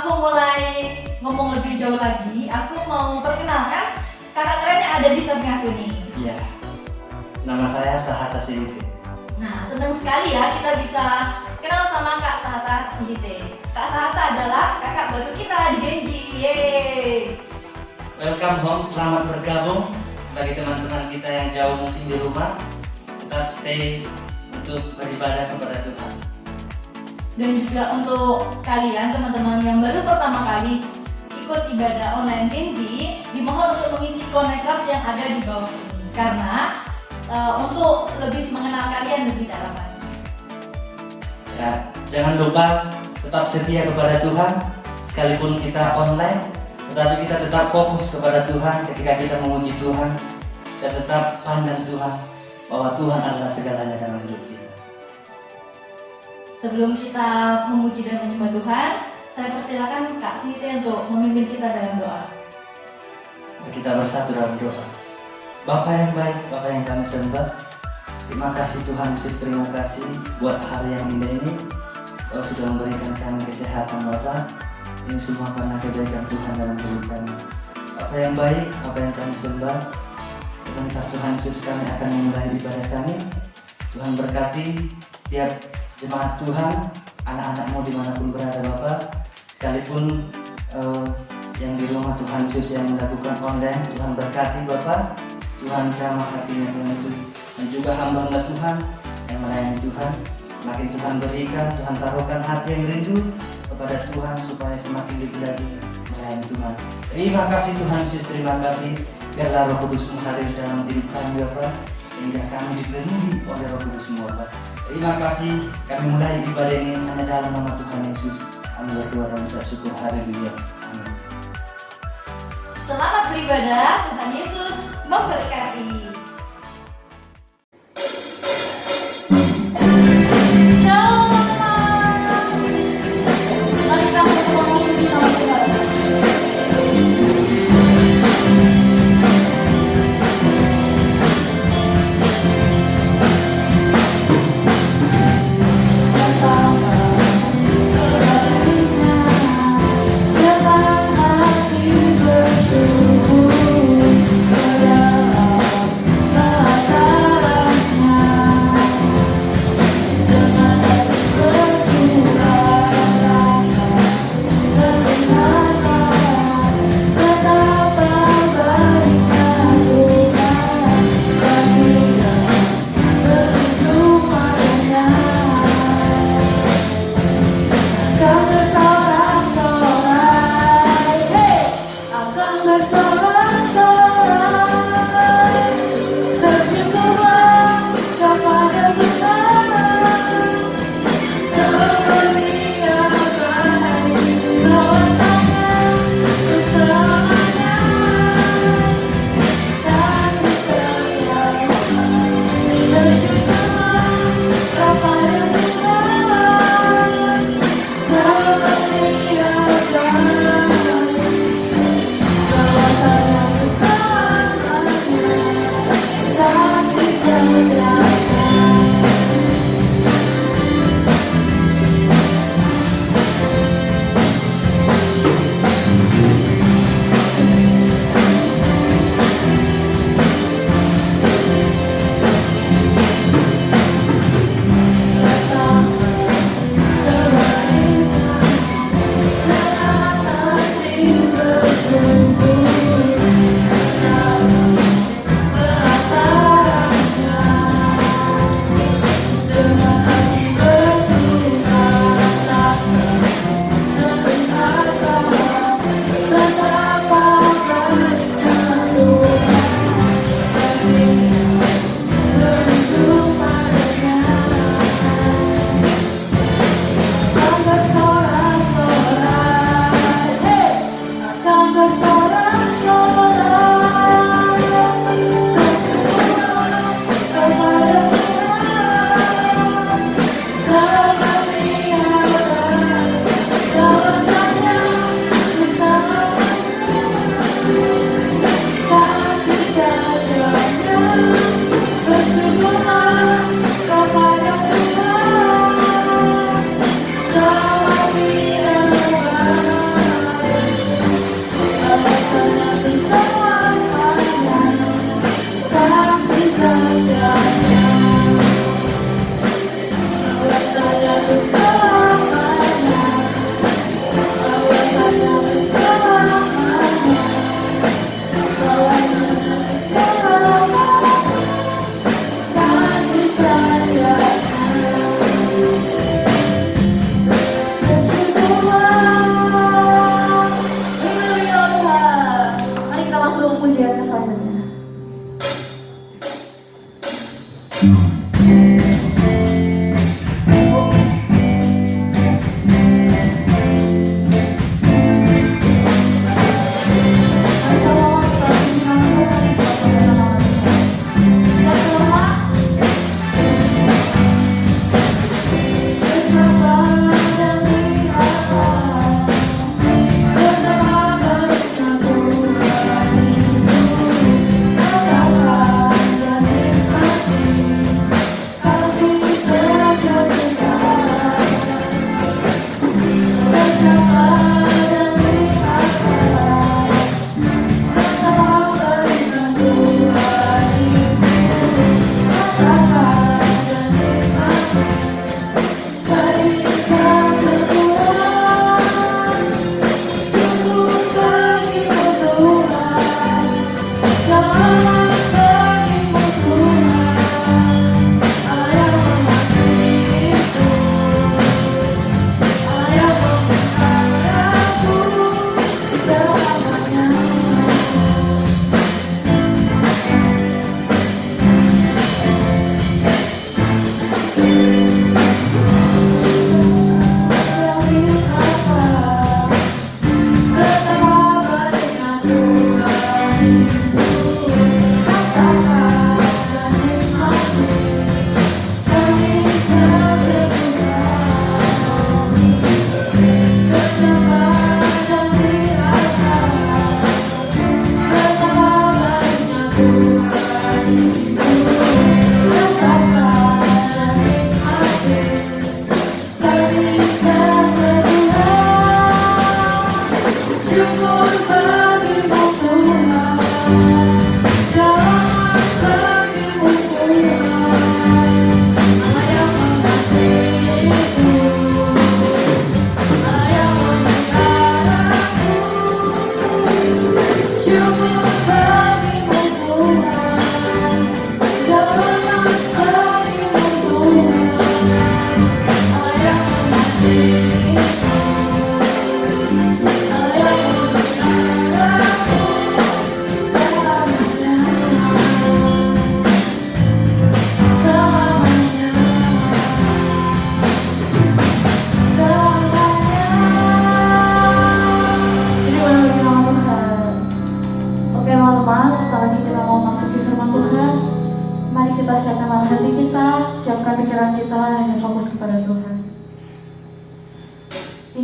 aku mulai ngomong lebih jauh lagi, aku mau perkenalkan kakak keren yang ada di samping aku nih. Iya, nama saya Sahata Sindite. Nah, senang sekali ya kita bisa kenal sama Kak Sahata Sindite. Kak Sahata adalah kakak baru kita di Genji. Yeay! Welcome home, selamat bergabung. Bagi teman-teman kita yang jauh mungkin di rumah, tetap stay untuk beribadah kepada Tuhan. Dan juga untuk kalian teman-teman yang baru pertama kali ikut ibadah online Genji, dimohon untuk mengisi connect card yang ada di bawah ini karena untuk lebih mengenal kalian lebih dalam lagi. Ya, jangan lupa tetap setia kepada Tuhan, sekalipun kita online, tetapi kita tetap fokus kepada Tuhan ketika kita memuji Tuhan dan tetap pandang Tuhan bahwa Tuhan adalah segalanya dalam hidup kita. Sebelum kita memuji dan menyembah Tuhan, saya persilakan Kak Siti untuk memimpin kita dalam doa. Kita bersatu dalam doa. Bapa yang baik, Bapa yang kami sembah, terima kasih Tuhan Yesus, terima kasih buat hari yang indah ini. Kau sudah memberikan kami kesehatan Bapa. Ini semua karena kebaikan Tuhan dalam hidup kami. Bapa yang baik, Bapa yang kami sembah, sebentar Tuhan Yesus kami akan memulai ibadah kami. Tuhan berkati setiap jemaat Tuhan, anak-anakmu dimanapun berada Bapa, sekalipun yang di rumah Tuhan Yesus yang melakukan online, Tuhan berkati Bapa, Tuhan jamah hatinya Tuhan Yesus, dan juga hamba-hamba Tuhan yang melayani Tuhan. Semakin Tuhan berikan, Tuhan taruhkan hati yang rindu kepada Tuhan supaya semakin lebih lagi melayani Tuhan. Terima kasih Tuhan Yesus, terima kasih. Biarlah Roh Kudus-Mu hadir dalam hidup kami Bapa, sehingga kami dipenuhi oleh Roh Kudus-Mu Bapa. Terima kasih, kami mulai ibadah ini hanya dalam nama Tuhan Yesus. Kami berdoa dan ucap syukur, haleluya. Amin. Selamat beribadah, Tuhan Yesus memberkati. Mari kita memuji nama Tuhan. Hati bersyukur.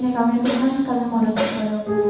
Ini kami Tuhan, kami mau datang kepadamu.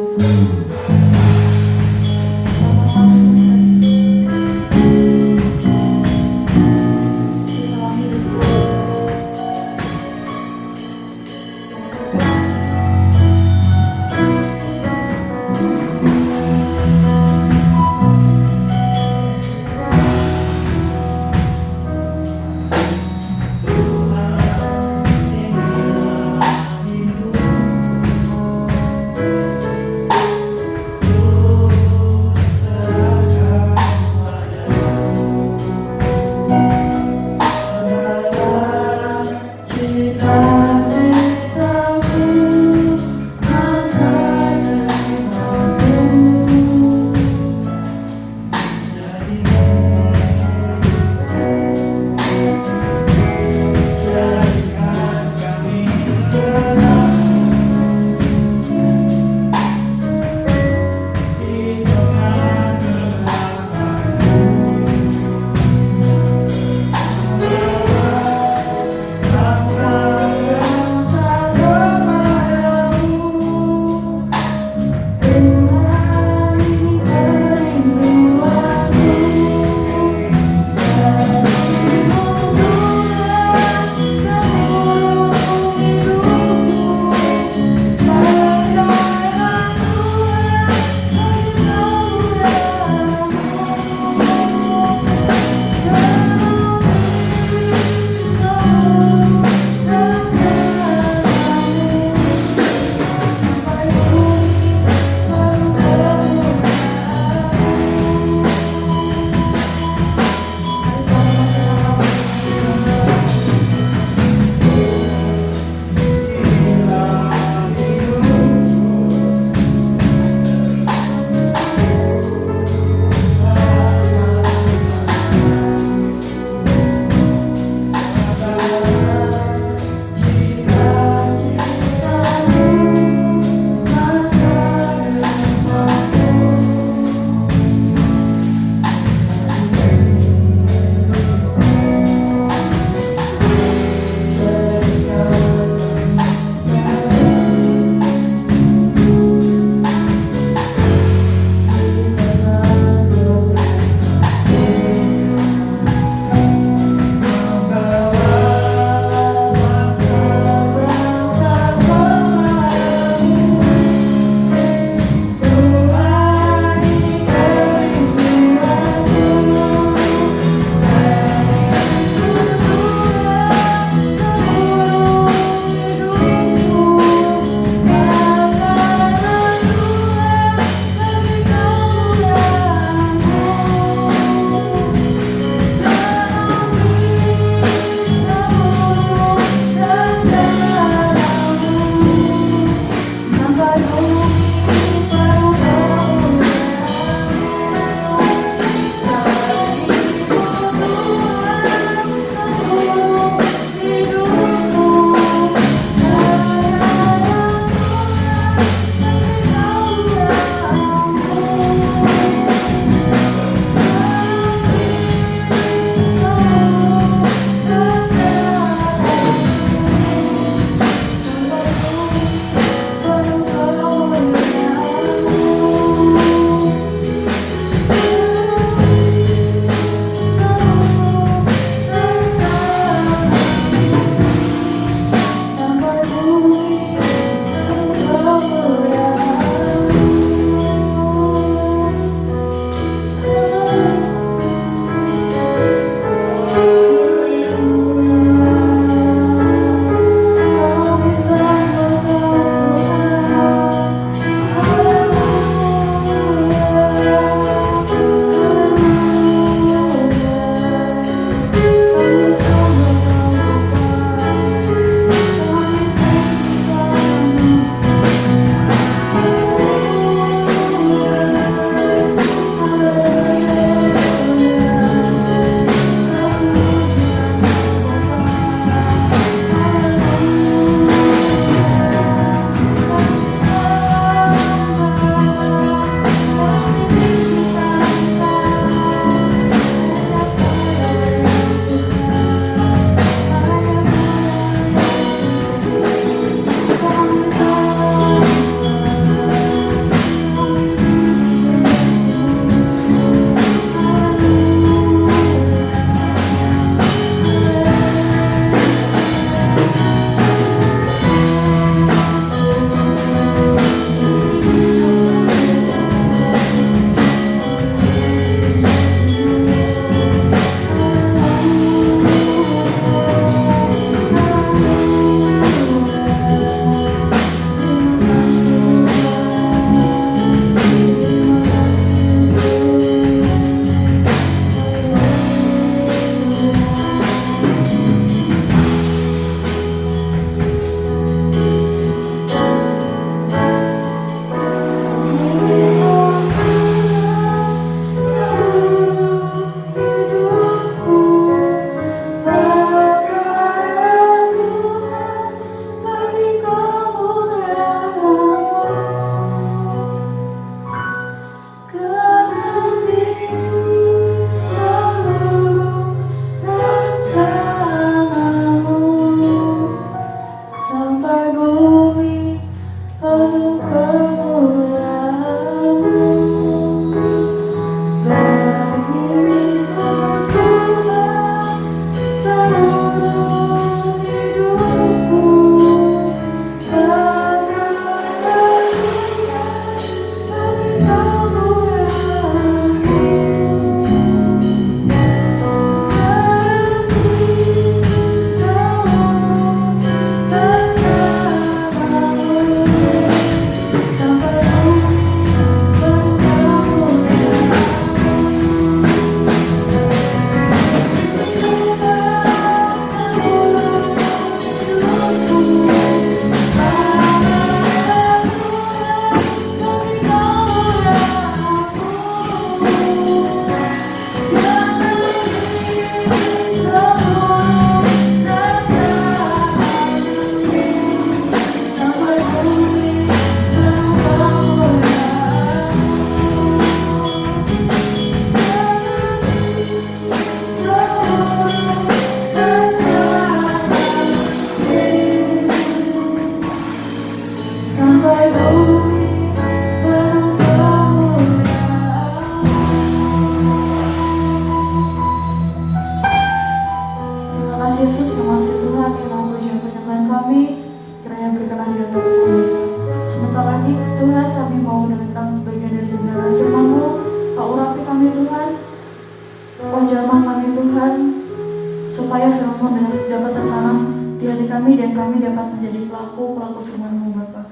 di hati kami dan kami dapat menjadi pelaku firman-Mu Bapa.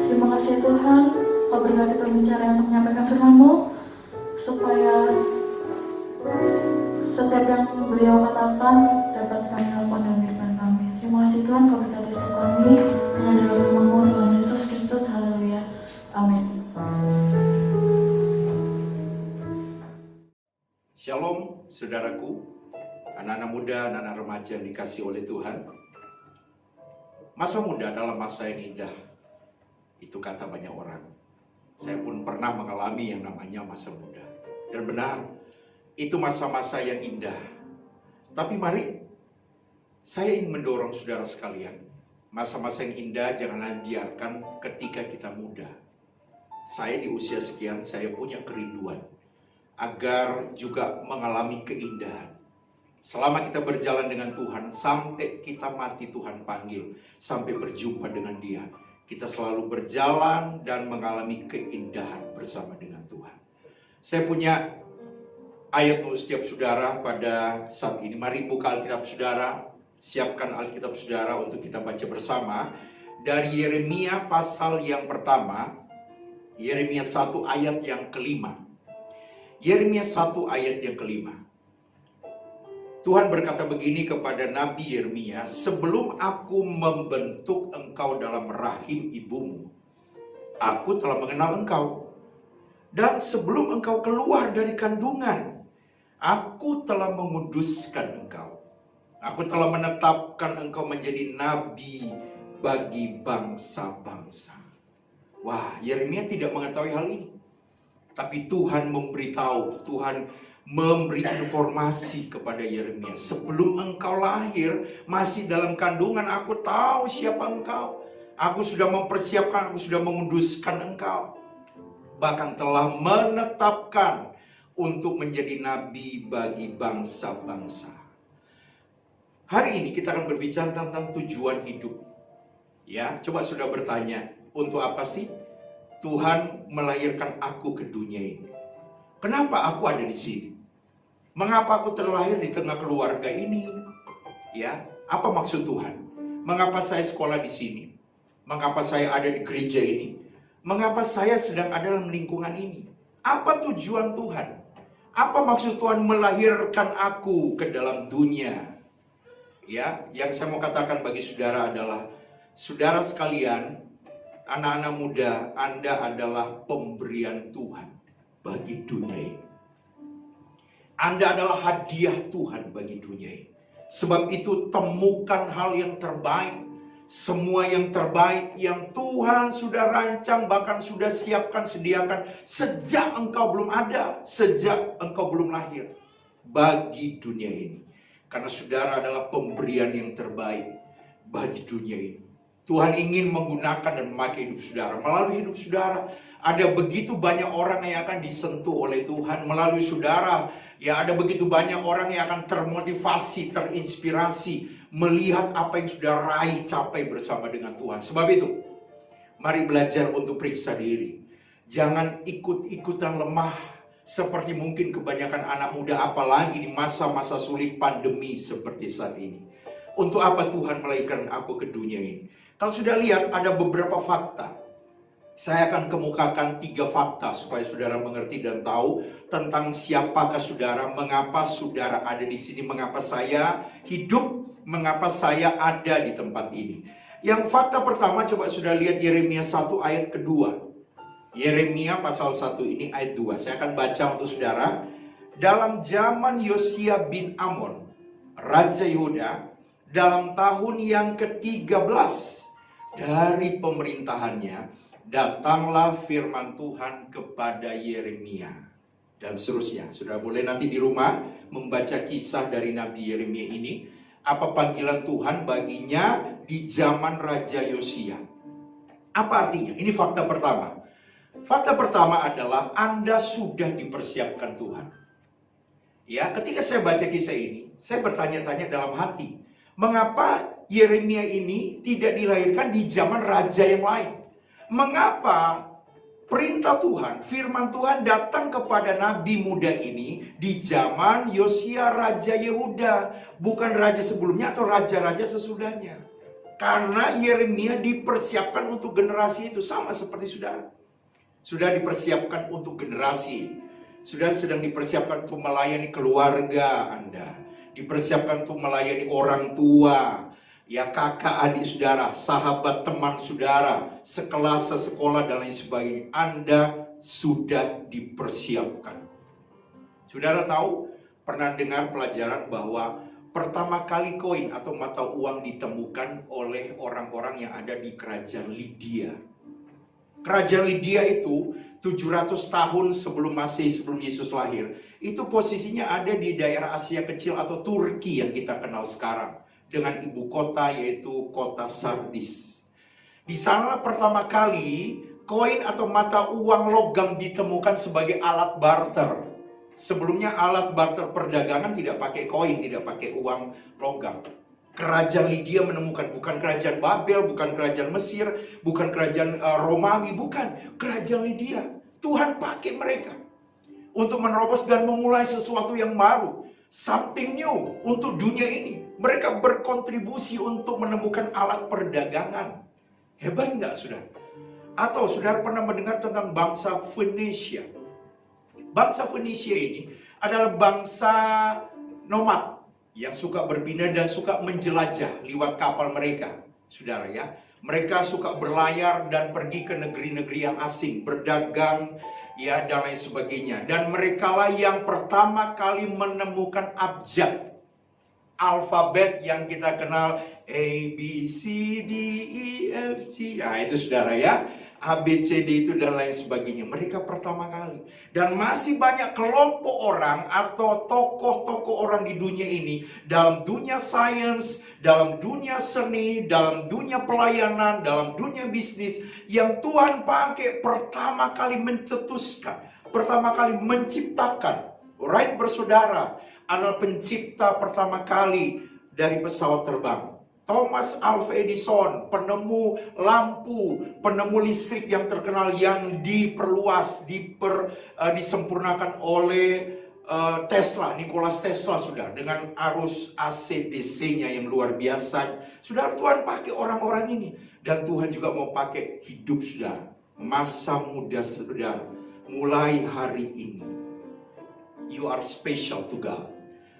Terima kasih Tuhan, Kau berkati pembicara yang menyampaikan firman-Mu, supaya setiap yang beliau katakan dapat kami lakukan dalam kehidupan kami. Terima kasih Tuhan, Kau berkati setiap kami, hanya dalam nama-Mu Tuhan Yesus Kristus, haleluya, amin. Shalom saudaraku, anak-anak muda, anak-anak remaja yang dikasihi oleh Tuhan. Masa muda adalah masa yang indah, itu kata banyak orang. Saya pun pernah mengalami yang namanya masa muda. Dan benar, itu masa-masa yang indah. Tapi mari, saya ingin mendorong saudara sekalian, masa-masa yang indah janganlah biarkan ketika kita muda. Saya di usia sekian, saya punya kerinduan agar juga mengalami keindahan. Selama kita berjalan dengan Tuhan, sampai kita mati Tuhan panggil, sampai berjumpa dengan Dia, kita selalu berjalan dan mengalami keindahan bersama dengan Tuhan. Saya punya ayat untuk setiap saudara pada saat ini. Mari buka Alkitab saudara, siapkan Alkitab saudara untuk kita baca bersama. Dari Yeremia pasal yang pertama, Yeremia 1 ayat yang kelima. Yeremia 1 ayat yang kelima. Tuhan berkata begini kepada Nabi Yeremia, sebelum aku membentuk engkau dalam rahim ibumu, aku telah mengenal engkau. Dan sebelum engkau keluar dari kandungan, aku telah menguduskan engkau. Aku telah menetapkan engkau menjadi nabi bagi bangsa-bangsa. Wah, Yeremia tidak mengetahui hal ini. Tapi Tuhan memberitahu, Tuhan memberi informasi kepada Yeremia. Sebelum engkau lahir, masih dalam kandungan, aku tahu siapa engkau. Aku sudah mempersiapkan, aku sudah menguduskan engkau. Bahkan telah menetapkan untuk menjadi nabi bagi bangsa-bangsa. Hari ini kita akan berbicara tentang tujuan hidup. Ya, coba sudah bertanya, untuk apa sih Tuhan melahirkan aku ke dunia ini? Kenapa aku ada di sini? Mengapa aku terlahir di tengah keluarga ini? Ya, apa maksud Tuhan? Mengapa saya sekolah di sini? Mengapa saya ada di gereja ini? Mengapa saya sedang ada dalam lingkungan ini? Apa tujuan Tuhan? Apa maksud Tuhan melahirkan aku ke dalam dunia? Ya, yang saya mau katakan bagi saudara adalah, saudara sekalian, anak-anak muda, Anda adalah pemberian Tuhan bagi dunia ini. Anda adalah hadiah Tuhan bagi dunia ini. Sebab itu temukan hal yang terbaik. Semua yang terbaik yang Tuhan sudah rancang, bahkan sudah siapkan, sediakan sejak engkau belum ada, sejak engkau belum lahir, bagi dunia ini. Karena saudara adalah pemberian yang terbaik bagi dunia ini. Tuhan ingin menggunakan dan memakai hidup saudara. Melalui hidup saudara, ada begitu banyak orang yang akan disentuh oleh Tuhan. Melalui saudara, ya ada begitu banyak orang yang akan termotivasi, terinspirasi, melihat apa yang sudah raih, capai bersama dengan Tuhan. Sebab itu, mari belajar untuk periksa diri. Jangan ikut-ikutan lemah, seperti mungkin kebanyakan anak muda, apalagi di masa-masa sulit pandemi seperti saat ini. Untuk apa Tuhan melahirkan aku ke dunia ini? Kalau sudah lihat, ada beberapa fakta. Saya akan kemukakan 3 fakta supaya saudara mengerti dan tahu tentang siapakah saudara, mengapa saudara ada di sini, mengapa saya hidup, mengapa saya ada di tempat ini. Yang fakta pertama, coba sudah lihat Yeremia 1 ayat kedua. Yeremia pasal 1 ini ayat 2. Saya akan baca untuk saudara. Dalam zaman Yosia bin Amon, Raja Yehuda, dalam tahun yang ke-13 dari pemerintahannya, datanglah firman Tuhan kepada Yeremia. Dan seterusnya. Sudah boleh nanti di rumah membaca kisah dari Nabi Yeremia ini. Apa panggilan Tuhan baginya di zaman Raja Yosia. Apa artinya? Ini fakta pertama. Fakta pertama adalah Anda sudah dipersiapkan Tuhan. Ya, ketika saya baca kisah ini, saya bertanya-tanya dalam hati, mengapa Yeremia ini tidak dilahirkan di zaman raja yang lain? Mengapa perintah Tuhan, firman Tuhan datang kepada nabi muda ini di zaman Yosia Raja Yehuda, bukan raja sebelumnya atau raja-raja sesudahnya? Karena Yeremia dipersiapkan untuk generasi itu, sama seperti saudara. Sudah dipersiapkan untuk generasi. Sudah sedang dipersiapkan untuk melayani keluarga Anda. Dipersiapkan untuk melayani orang tua, ya, kakak, adik saudara, sahabat, teman saudara, sekelas, sekolah, dan lain sebagainya. Anda sudah dipersiapkan. Saudara tahu, pernah dengar pelajaran bahwa pertama kali koin atau mata uang ditemukan oleh orang-orang yang ada di kerajaan Lydia. Kerajaan Lydia itu 700 tahun sebelum Masehi, sebelum Yesus lahir. Itu posisinya ada di daerah Asia Kecil atau Turki yang kita kenal sekarang. Dengan ibu kota yaitu kota Sardis. Di sana pertama kali koin atau mata uang logam ditemukan sebagai alat barter. Sebelumnya alat barter perdagangan tidak pakai koin, tidak pakai uang logam. Kerajaan Lydia menemukan, bukan kerajaan Babel, bukan kerajaan Mesir, bukan kerajaan Romawi, bukan. Kerajaan Lydia. Tuhan pakai mereka untuk menerobos dan memulai sesuatu yang baru. Something new untuk dunia ini. Mereka berkontribusi untuk menemukan alat perdagangan. Hebat nggak, saudara? Atau saudara pernah mendengar tentang bangsa Fenisia? Bangsa Fenisia ini adalah bangsa nomad yang suka berpindah dan suka menjelajah lewat kapal mereka, saudara ya. Mereka suka berlayar dan pergi ke negeri-negeri yang asing, berdagang, ya, dan lain sebagainya. Dan merekalah yang pertama kali menemukan abjad, alfabet yang kita kenal A, B, C, D, E, F, G. Nah itu saudara ya, A, B, C, D itu dan lain sebagainya. Mereka pertama kali. Dan masih banyak kelompok orang atau tokoh-tokoh orang di dunia ini, dalam dunia sains, dalam dunia seni, dalam dunia pelayanan, dalam dunia bisnis, yang Tuhan pakai pertama kali mencetuskan, pertama kali menciptakan. Right, bersaudara, adalah pencipta pertama kali dari pesawat terbang. Thomas Alva Edison, penemu lampu, penemu listrik yang terkenal yang diperluas, disempurnakan oleh Nikola Tesla, sudah dengan arus AC DC-nya yang luar biasa. Sudah, Tuhan pakai orang-orang ini, dan Tuhan juga mau pakai hidup saudara, masa muda saudara, mulai hari ini. You are special to God.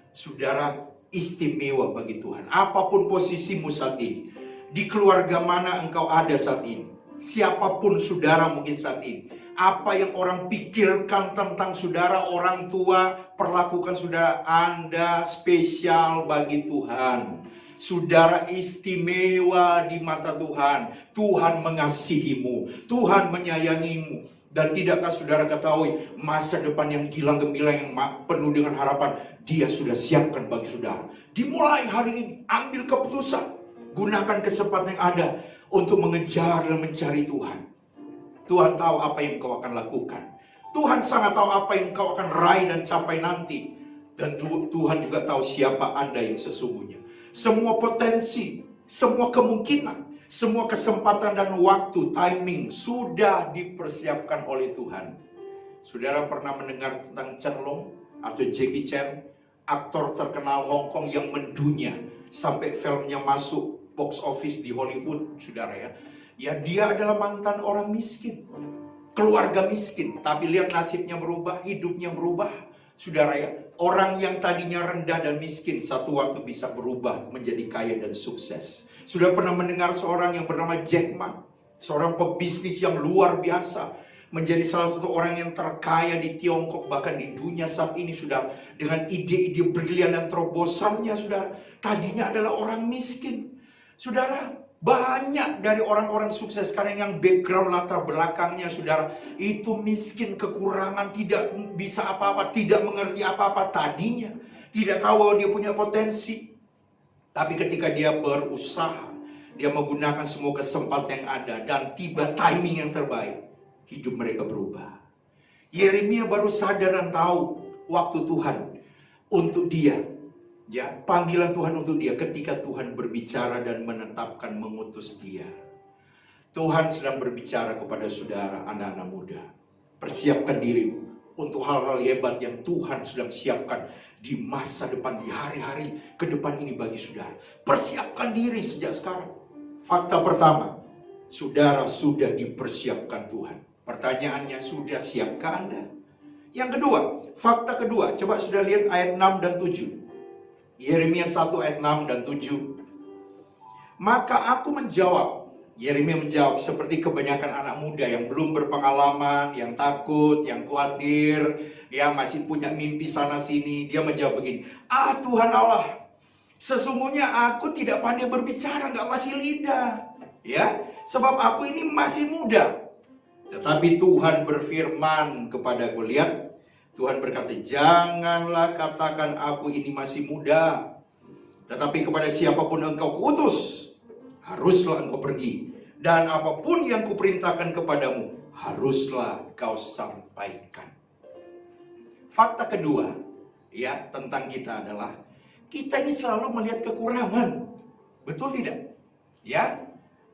Saudara istimewa bagi Tuhan. Apapun posisimu saat ini, di keluarga mana engkau ada saat ini, siapapun saudara mungkin saat ini, apa yang orang pikirkan tentang saudara, orang tua perlakukan saudara, Anda spesial bagi Tuhan. Saudara istimewa di mata Tuhan. Tuhan mengasihimu, Tuhan menyayangimu. Dan tidakkah saudara ketahui masa depan yang gilang gemilang, yang penuh dengan harapan, Dia sudah siapkan bagi saudara. Dimulai hari ini, ambil keputusan, gunakan kesempatan yang ada untuk mengejar dan mencari Tuhan. Tuhan tahu apa yang kau akan lakukan. Tuhan sangat tahu apa yang kau akan raih dan capai nanti. Dan Tuhan juga tahu siapa Anda yang sesungguhnya. Semua potensi, semua kemungkinan, semua kesempatan dan waktu, timing sudah dipersiapkan oleh Tuhan. Saudara pernah mendengar tentang Chen Long atau Jackie Chan, aktor terkenal Hong Kong yang mendunia sampai filmnya masuk box office di Hollywood, saudara ya. Ya, dia adalah mantan orang miskin, keluarga miskin, tapi lihat nasibnya berubah, hidupnya berubah, saudara ya. Orang yang tadinya rendah dan miskin satu waktu bisa berubah menjadi kaya dan sukses. Sudah pernah mendengar seorang yang bernama Jack Ma, seorang pebisnis yang luar biasa, menjadi salah satu orang yang terkaya di Tiongkok, bahkan di dunia saat ini, sudah dengan ide-ide brilian dan terobosannya, sudah tadinya adalah orang miskin. Saudara, banyak dari orang-orang sukses sekarang yang background latar belakangnya, saudara, itu miskin, kekurangan, tidak bisa apa-apa, tidak mengerti apa-apa tadinya, tidak tahu bahwa dia punya potensi. Tapi ketika dia berusaha, dia menggunakan semua kesempatan yang ada, dan tiba timing yang terbaik, hidup mereka berubah. Yeremia baru sadar dan tahu waktu Tuhan untuk dia, ya, panggilan Tuhan untuk dia ketika Tuhan berbicara dan menetapkan mengutus dia. Tuhan sedang berbicara kepada saudara, anak-anak muda. Persiapkan dirimu untuk hal-hal hebat yang Tuhan sedang siapkan di masa depan, di hari-hari ke depan ini bagi saudara. Persiapkan diri sejak sekarang. Fakta pertama, saudara sudah dipersiapkan Tuhan. Pertanyaannya, sudah siapkah Anda? Yang kedua, fakta kedua, coba sudah lihat ayat 6 dan 7. Yeremia 1 ayat 6 dan 7. Maka aku menjawab, Yeremia menjawab seperti kebanyakan anak muda yang belum berpengalaman, yang takut, yang khawatir, yang masih punya mimpi sana sini. Dia menjawab begini, Tuhan Allah, sesungguhnya aku tidak pandai berbicara, nggak masih lidah. Ya, sebab aku ini masih muda. Tetapi Tuhan berfirman kepadaku, lihat, Tuhan berkata, janganlah katakan aku ini masih muda. Tetapi kepada siapapun engkau kuutus, haruslah engkau pergi. Dan apapun yang kuperintahkan kepadamu, haruslah kau sampaikan. Fakta kedua, ya, tentang kita adalah, kita ini selalu melihat kekurangan. Betul tidak? Ya,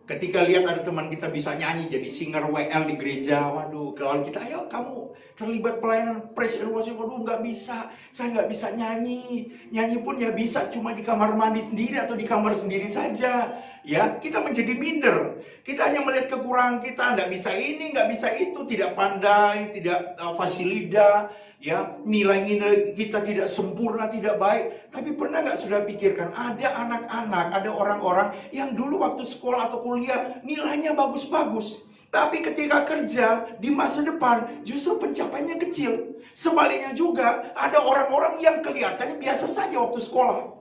ketika lihat ada teman kita bisa nyanyi jadi singer WL di gereja, waduh, kalau kita, ayo kamu terlibat pelayanan praise and worship, waduh nggak bisa, saya nggak bisa nyanyi. Nyanyi pun ya bisa cuma di kamar mandi sendiri atau di kamar sendiri saja. Ya, kita menjadi minder. Kita hanya melihat kekurangan kita, nggak bisa ini, nggak bisa itu, tidak pandai, tidak fasih lidah. Ya, nilai-nilai kita tidak sempurna, tidak baik. Tapi pernah nggak sudah pikirkan, ada anak-anak, ada orang-orang yang dulu waktu sekolah atau kuliah nilainya bagus-bagus. Tapi ketika kerja di masa depan justru pencapaiannya kecil. Sebaliknya juga ada orang-orang yang kelihatannya biasa saja waktu sekolah.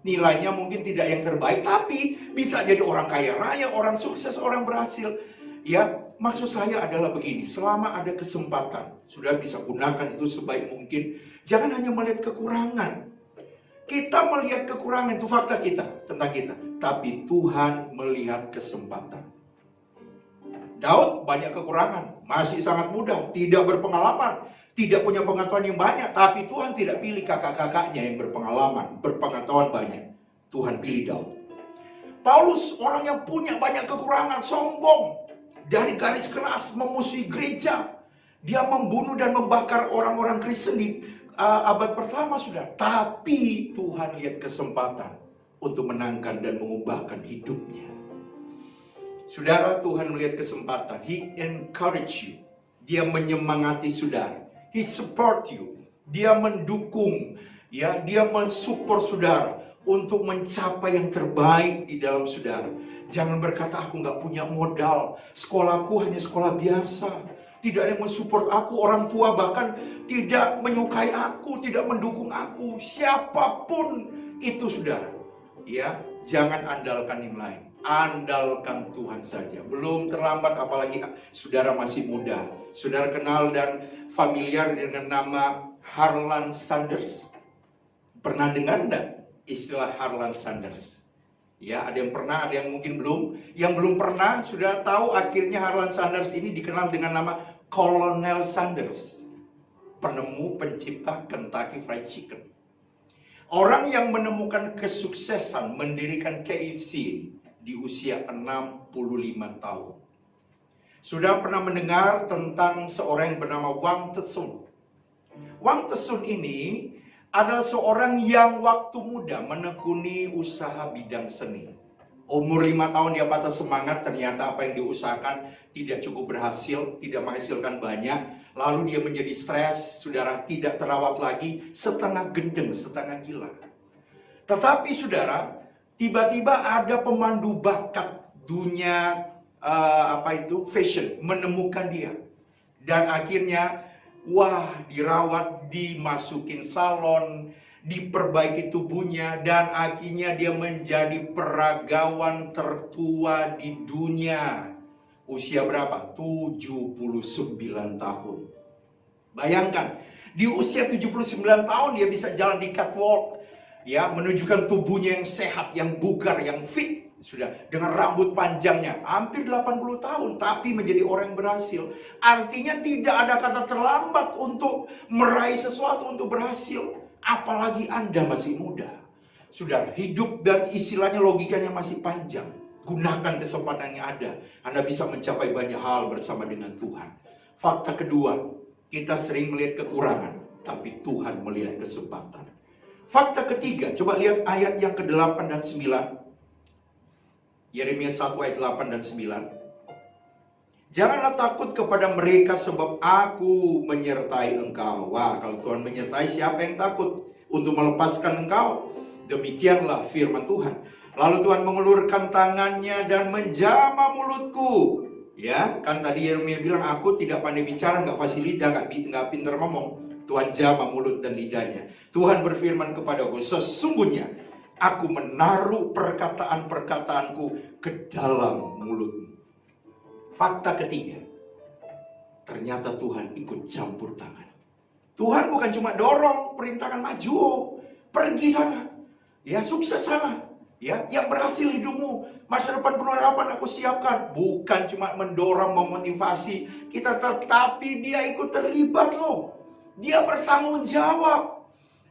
Nilainya mungkin tidak yang terbaik, tapi bisa jadi orang kaya raya, orang sukses, orang berhasil. Ya, maksud saya adalah begini, selama ada kesempatan, sudah bisa gunakan itu sebaik mungkin. Jangan hanya melihat kekurangan. Kita melihat kekurangan, itu fakta kita, tentang kita. Tapi Tuhan melihat kesempatan. Daud banyak kekurangan, masih sangat muda, tidak berpengalaman, tidak punya pengetahuan yang banyak. Tapi Tuhan tidak pilih kakak-kakaknya yang berpengalaman, berpengetahuan banyak. Tuhan pilih Daud. Paulus orang yang punya banyak kekurangan, sombong. Dari garis keras, memusuhi gereja. Dia membunuh dan membakar orang-orang Kristen di abad pertama sudah. Tapi Tuhan lihat kesempatan untuk menangkan dan mengubahkan hidupnya. Saudara, Tuhan melihat kesempatan. He encourage you. Dia menyemangati saudara. He support you. Dia mendukung. Ya, dia mensupport saudara untuk mencapai yang terbaik di dalam saudara. Jangan berkata, aku nggak punya modal. Sekolahku hanya sekolah biasa. Tidak ada yang mensupport aku. Orang tua bahkan tidak menyukai aku, tidak mendukung aku. Siapapun itu saudara. Ya, jangan andalkan yang lain. Andalkan Tuhan saja. Belum terlambat, apalagi saudara masih muda. Saudara kenal dan familiar dengan nama Harlan Sanders. Pernah dengar enggak istilah Harlan Sanders? Ya, ada yang pernah, ada yang mungkin belum. Yang belum pernah, sudah tahu akhirnya Harlan Sanders ini dikenal dengan nama Colonel Sanders. Penemu, pencipta Kentucky Fried Chicken. Orang yang menemukan kesuksesan mendirikan KFC di usia 65 tahun. Sudah pernah mendengar tentang seorang yang bernama Wang Tsun. Wang Tsun ini adalah seorang yang waktu muda menekuni usaha bidang seni. Umur 5 tahun dia patah semangat, ternyata apa yang diusahakan tidak cukup berhasil, tidak menghasilkan banyak. Lalu dia menjadi stres, saudara, tidak terawat lagi, setengah gendeng, setengah gila. Tetapi saudara, tiba-tiba ada pemandu bakat dunia fashion menemukan dia. Dan akhirnya dirawat, dimasukin salon, diperbaiki tubuhnya, dan akhirnya dia menjadi peragawan tertua di dunia. Usia berapa? 79 tahun. Bayangkan, di usia 79 tahun dia bisa jalan di catwalk, ya, menunjukkan tubuhnya yang sehat, yang bugar, yang fit. Sudah dengan rambut panjangnya, hampir 80 tahun, tapi menjadi orang yang berhasil. Artinya tidak ada kata terlambat untuk meraih sesuatu, untuk berhasil. Apalagi Anda masih muda. Sudah hidup dan istilahnya logikanya masih panjang. Gunakan kesempatan yang ada. Anda bisa mencapai banyak hal bersama dengan Tuhan. Fakta kedua, kita sering melihat kekurangan, tapi Tuhan melihat kesempatan. Fakta ketiga, coba lihat ayat yang ke-8 dan 9. Yeremia 1 ayat 8 dan 9. Janganlah takut kepada mereka sebab aku menyertai engkau. Wah, kalau Tuhan menyertai, siapa yang takut untuk melepaskan engkau? Demikianlah firman Tuhan. Lalu Tuhan mengulurkan tangannya dan menjamah mulutku. Ya, kan tadi Yeremia bilang, aku tidak pandai bicara, nggak fasih lidah, nggak pintar ngomong. Tuhan jamah mulut dan lidahnya. Tuhan berfirman kepadaku, sesungguhnya aku menaruh perkataan-perkataanku ke dalam mulutmu. Fakta ketiga, ternyata Tuhan ikut campur tangan. Tuhan bukan cuma dorong, perintahkan maju, pergi sana, ya sukses sana, ya yang berhasil hidupmu, masa depan penuh harapan aku siapkan. Bukan cuma mendorong, memotivasi kita, tetapi dia ikut terlibat loh. Dia bertanggung jawab.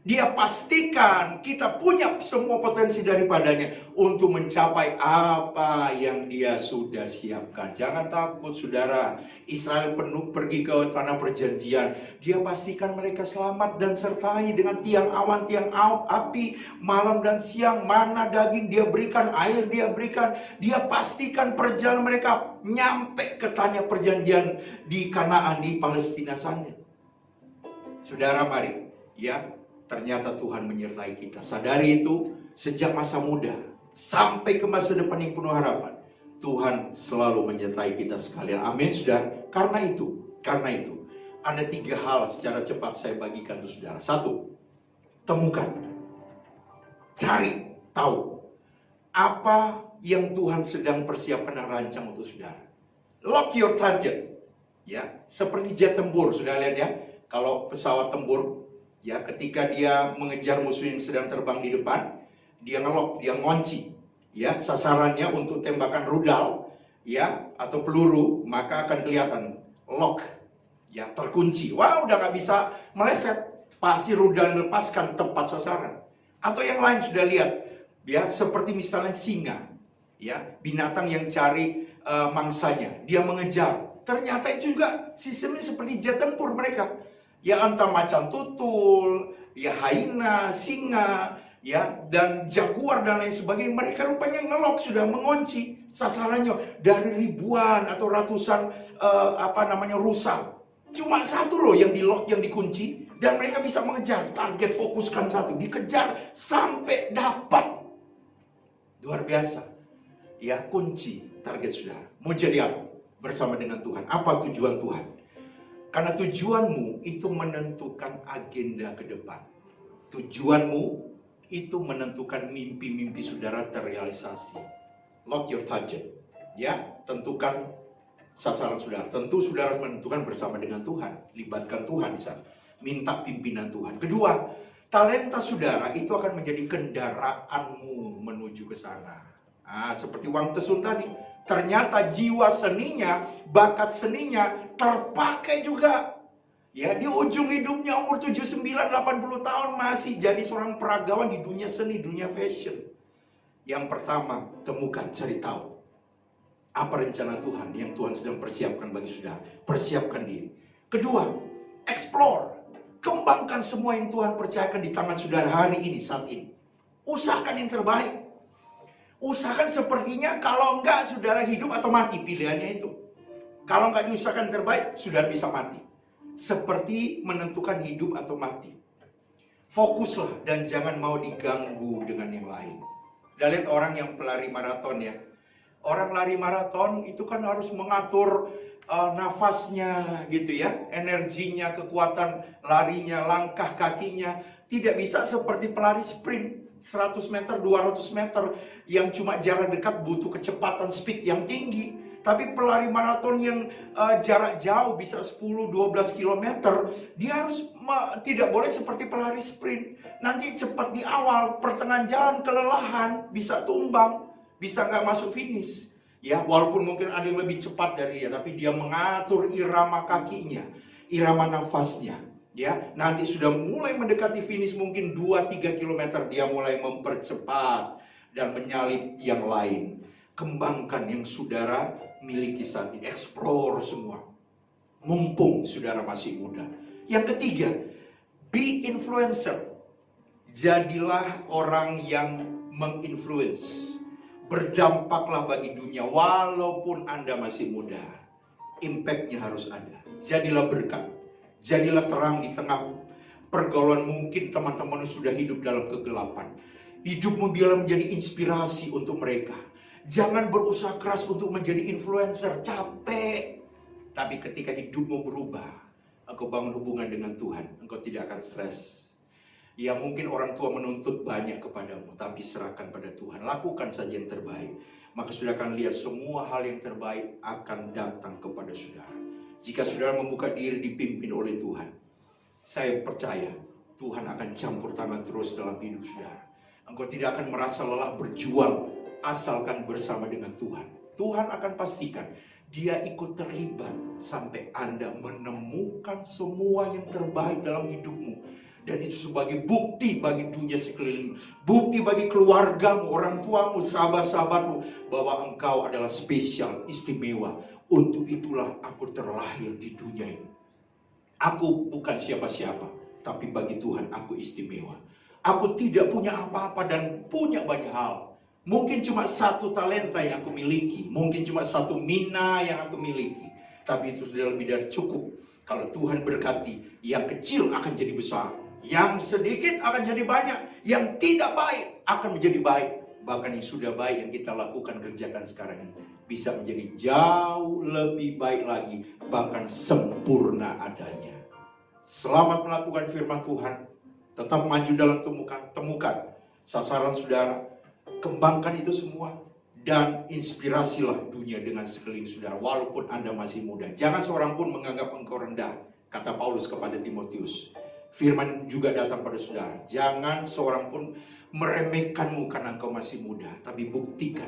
Dia pastikan kita punya semua potensi daripadanya untuk mencapai apa yang dia sudah siapkan. Jangan takut saudara, Israel penuh pergi ke tanah perjanjian. Dia pastikan mereka selamat dan sertai dengan tiang awan, tiang api, malam dan siang, mana daging dia berikan, air dia berikan. Dia pastikan perjalanan mereka nyampe ke tanah perjanjian di Kanaan, di Palestina sana. Saudara mari, ya. Ternyata Tuhan menyertai kita. Sadari itu sejak masa muda sampai ke masa depan yang penuh harapan. Tuhan selalu menyertai kita sekalian. Amin, saudara. Karena itu ada 3 hal secara cepat saya bagikan untuk saudara. 1, temukan, cari tahu apa yang Tuhan sedang persiapkan dan rancang untuk saudara. Lock your target. Ya, seperti jet tempur, sudah lihat ya. Kalau pesawat tempur, ya, ketika dia mengejar musuh yang sedang terbang di depan, dia ngelok, dia ngunci, ya, sasarannya untuk tembakan rudal, ya, atau peluru, maka akan kelihatan lock, ya, terkunci. Wah, udah nggak bisa meleset, pasti rudal melepaskan tepat sasaran. Atau yang lain sudah lihat, ya, seperti misalnya singa, ya, binatang yang cari mangsanya, dia mengejar. Ternyata itu juga sistemnya seperti jet tempur mereka. Ya, entah macan tutul, ya hyena, singa, ya, dan jaguar dan lain sebagainya. Mereka rupanya ngelok, sudah mengunci sasarannya dari ribuan atau ratusan rusa. Cuma satu loh yang di lock, yang dikunci, dan mereka bisa mengejar. Target fokuskan satu, dikejar sampai dapat. Luar biasa. Ya, kunci target saudara. Mau jadi apa? Bersama dengan Tuhan. Apa tujuan Tuhan? Karena tujuanmu itu menentukan agenda ke depan. Tujuanmu itu menentukan mimpi-mimpi saudara terrealisasi. Lock your target. Ya, tentukan sasaran saudara. Tentu saudara menentukan bersama dengan Tuhan. Libatkan Tuhan di sana. Minta pimpinan Tuhan. Kedua, talenta saudara itu akan menjadi kendaraanmu menuju ke sana. Nah, seperti Wang Tesun tadi. Ternyata jiwa seninya, bakat seninya terpakai juga. Ya, di ujung hidupnya umur 79-80 tahun masih jadi seorang peragawan di dunia seni, dunia fashion. Yang pertama, temukan, cari tahu. Apa rencana Tuhan yang Tuhan sedang persiapkan bagi saudara. Persiapkan diri. Kedua, explore. Kembangkan semua yang Tuhan percayakan di tangan saudara hari ini, saat ini. Usahakan yang terbaik. Usahakan sepertinya kalau enggak saudara hidup atau mati, pilihannya itu. Kalau enggak diusahakan terbaik, saudara bisa mati. Seperti menentukan hidup atau mati. Fokuslah dan jangan mau diganggu dengan yang lain. Kita lihat orang yang pelari maraton ya. Orang lari maraton itu kan harus mengatur nafasnya gitu ya. Energinya, kekuatan larinya, langkah kakinya. Tidak bisa seperti pelari sprint. 100 meter, 200 meter yang cuma jarak dekat butuh kecepatan speed yang tinggi. Tapi pelari maraton yang jarak jauh bisa 10-12 km, dia harus tidak boleh seperti pelari sprint. Nanti cepat di awal, pertengahan jalan kelelahan, bisa tumbang, bisa nggak masuk finish. Ya, walaupun mungkin ada yang lebih cepat dari dia, tapi dia mengatur irama kakinya, irama nafasnya. Ya, nanti sudah mulai mendekati finish mungkin 2-3 km, dia mulai mempercepat dan menyalip yang lain. Kembangkan yang saudara miliki saat ini, explore semua. Mumpung saudara masih muda. Yang ketiga, be influencer. Jadilah orang yang menginfluence. Berdampaklah bagi dunia walaupun Anda masih muda. Impact-nya harus ada. Jadilah berkat. Jadilah terang di tengah pergaulan mungkin teman-teman sudah hidup dalam kegelapan. Hidupmu biarlah menjadi inspirasi untuk mereka. Jangan berusaha keras untuk menjadi influencer, capek. Tapi ketika hidupmu berubah, engkau bangun hubungan dengan Tuhan, engkau tidak akan stres. Ya mungkin orang tua menuntut banyak kepadamu, tapi serahkan pada Tuhan. Lakukan saja yang terbaik. Maka saudara akan lihat semua hal yang terbaik akan datang kepada saudara. Jika saudara membuka diri dipimpin oleh Tuhan, saya percaya Tuhan akan campur tangan terus dalam hidup saudara. Engkau tidak akan merasa lelah berjuang asalkan bersama dengan Tuhan. Tuhan akan pastikan Dia ikut terlibat sampai Anda menemukan semua yang terbaik dalam hidupmu. Dan itu sebagai bukti bagi dunia sekeliling, bukti bagi keluargamu, orang tuamu, sahabat-sahabatmu, bahwa engkau adalah spesial, istimewa. Untuk itulah aku terlahir di dunia ini. Aku bukan siapa-siapa, tapi bagi Tuhan aku istimewa. Aku tidak punya apa-apa dan punya banyak hal. Mungkin cuma satu talenta yang aku miliki, mungkin cuma satu mina yang aku miliki. Tapi itu sudah lebih dari cukup. Kalau Tuhan berkati, yang kecil akan jadi besar. Yang sedikit akan jadi banyak. Yang tidak baik akan menjadi baik. Bahkan yang sudah baik yang kita lakukan, kerjakan sekarang ini, bisa menjadi jauh lebih baik lagi. Bahkan sempurna adanya. Selamat melakukan firman Tuhan. Tetap maju dalam temukan sasaran saudara. Kembangkan itu semua. Dan inspirasilah dunia dengan sekeliling saudara. Walaupun Anda masih muda. Jangan seorang pun menganggap engkau rendah. Kata Paulus kepada Timotius. Firman juga datang pada saudara. Jangan seorang pun meremehkanmu karena engkau masih muda. Tapi buktikan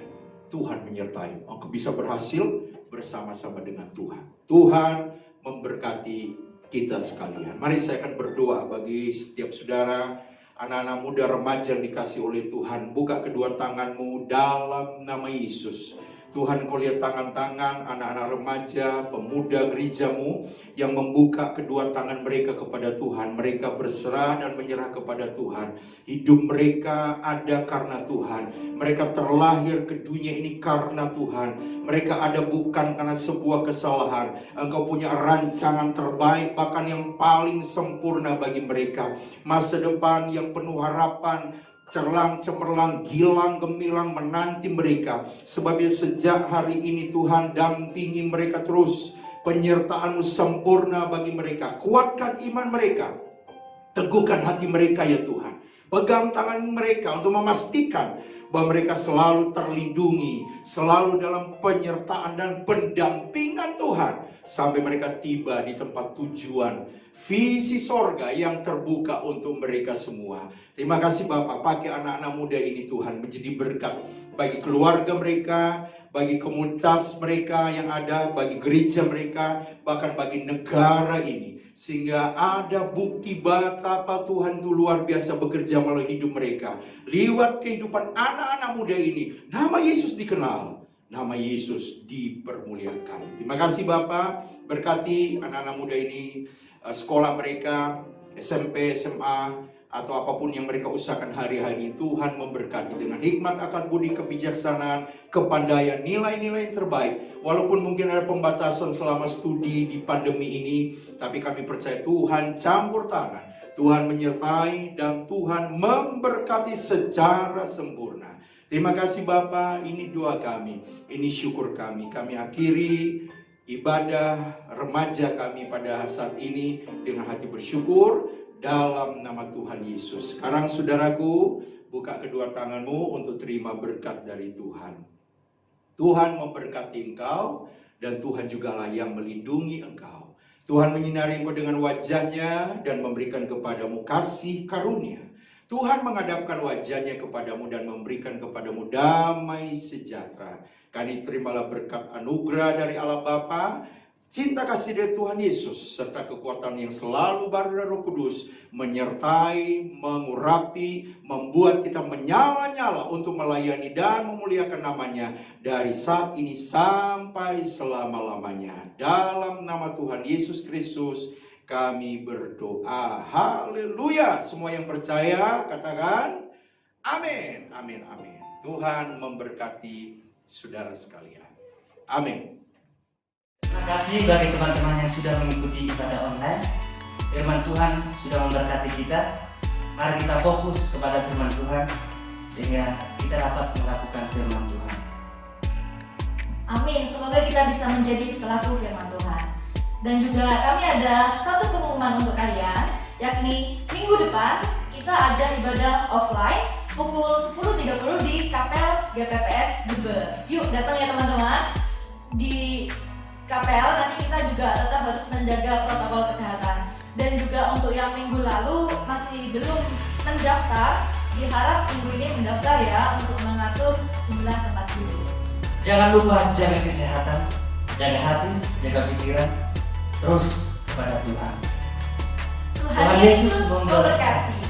Tuhan menyertai. Engkau bisa berhasil bersama-sama dengan Tuhan. Tuhan memberkati kita sekalian. Mari saya akan berdoa bagi setiap saudara, anak-anak muda, remaja yang dikasih oleh Tuhan. Buka kedua tanganmu dalam nama Yesus. Tuhan, kau lihat tangan-tangan anak-anak remaja, pemuda gerejamu yang membuka kedua tangan mereka kepada Tuhan. Mereka berserah dan menyerah kepada Tuhan. Hidup mereka ada karena Tuhan. Mereka terlahir ke dunia ini karena Tuhan. Mereka ada bukan karena sebuah kesalahan. Engkau punya rancangan terbaik, bahkan yang paling sempurna bagi mereka. Masa depan yang penuh harapan, cerlang, cemerlang, gilang, gemilang menanti mereka. Sebab sejak hari ini Tuhan dampingi mereka terus. Penyertaan-Mu sempurna bagi mereka. Kuatkan iman mereka. Teguhkan hati mereka ya Tuhan. Pegang tangan mereka untuk memastikan bahwa mereka selalu terlindungi. Selalu dalam penyertaan dan pendampingan Tuhan. Sampai mereka tiba di tempat tujuan. Visi sorga yang terbuka untuk mereka semua. Terima kasih Bapak, pakai anak-anak muda ini Tuhan menjadi berkat bagi keluarga mereka, bagi komunitas mereka yang ada, bagi gereja mereka, bahkan bagi negara ini. Sehingga ada bukti betapa Tuhan itu luar biasa bekerja melalui hidup mereka. Lewat kehidupan anak-anak muda ini, nama Yesus dikenal, nama Yesus dipermuliakan. Terima kasih Bapak, berkati anak-anak muda ini, sekolah mereka, SMP, SMA, atau apapun yang mereka usahakan hari-hari. Tuhan memberkati dengan hikmat, akal budi, kebijaksanaan, kepandaian, nilai-nilai yang terbaik. Walaupun mungkin ada pembatasan selama studi di pandemi ini, tapi kami percaya Tuhan campur tangan, Tuhan menyertai, dan Tuhan memberkati secara sempurna. Terima kasih Bapa, ini doa kami, ini syukur kami. Kami akhiri ibadah remaja kami pada saat ini dengan hati bersyukur dalam nama Tuhan Yesus. Sekarang saudaraku, buka kedua tanganmu untuk terima berkat dari Tuhan. Tuhan memberkati engkau dan Tuhan jugalah yang melindungi engkau. Tuhan menyinari engkau dengan wajahnya dan memberikan kepadamu kasih karunia. Tuhan menghadapkan wajahnya kepadamu dan memberikan kepadamu damai sejahtera. Kami terimalah berkat anugerah dari Allah Bapa, cinta kasih dari Tuhan Yesus, serta kekuatan yang selalu baru dari Roh Kudus, menyertai, mengurapi, membuat kita menyala-nyala untuk melayani dan memuliakan namanya dari saat ini sampai selama-lamanya. Dalam nama Tuhan Yesus Kristus kami berdoa. Haleluya. Semua yang percaya katakan amin, amin, amin. Tuhan memberkati saudara sekalian. Amin. Terima kasih bagi teman-teman yang sudah mengikuti ibadah online. Firman Tuhan sudah memberkati kita. Mari kita fokus kepada firman Tuhan sehingga kita dapat melakukan firman Tuhan. Amin. Semoga kita bisa menjadi pelaku firman Tuhan. Dan juga kami ada satu pengumuman untuk kalian, yakni minggu depan kita ada ibadah offline pukul 10.30 di Kapel GPPS Jember. Yuk datang ya teman-teman di Kapel. Nanti kita juga tetap harus menjaga protokol kesehatan. Dan juga untuk yang minggu lalu masih belum mendaftar, diharap minggu ini mendaftar ya untuk mengatur jumlah tempat duduk. Jangan lupa jaga kesehatan, jaga hati, jaga pikiran, terus kepada Tuhan. Tuhan Yesus memberkati.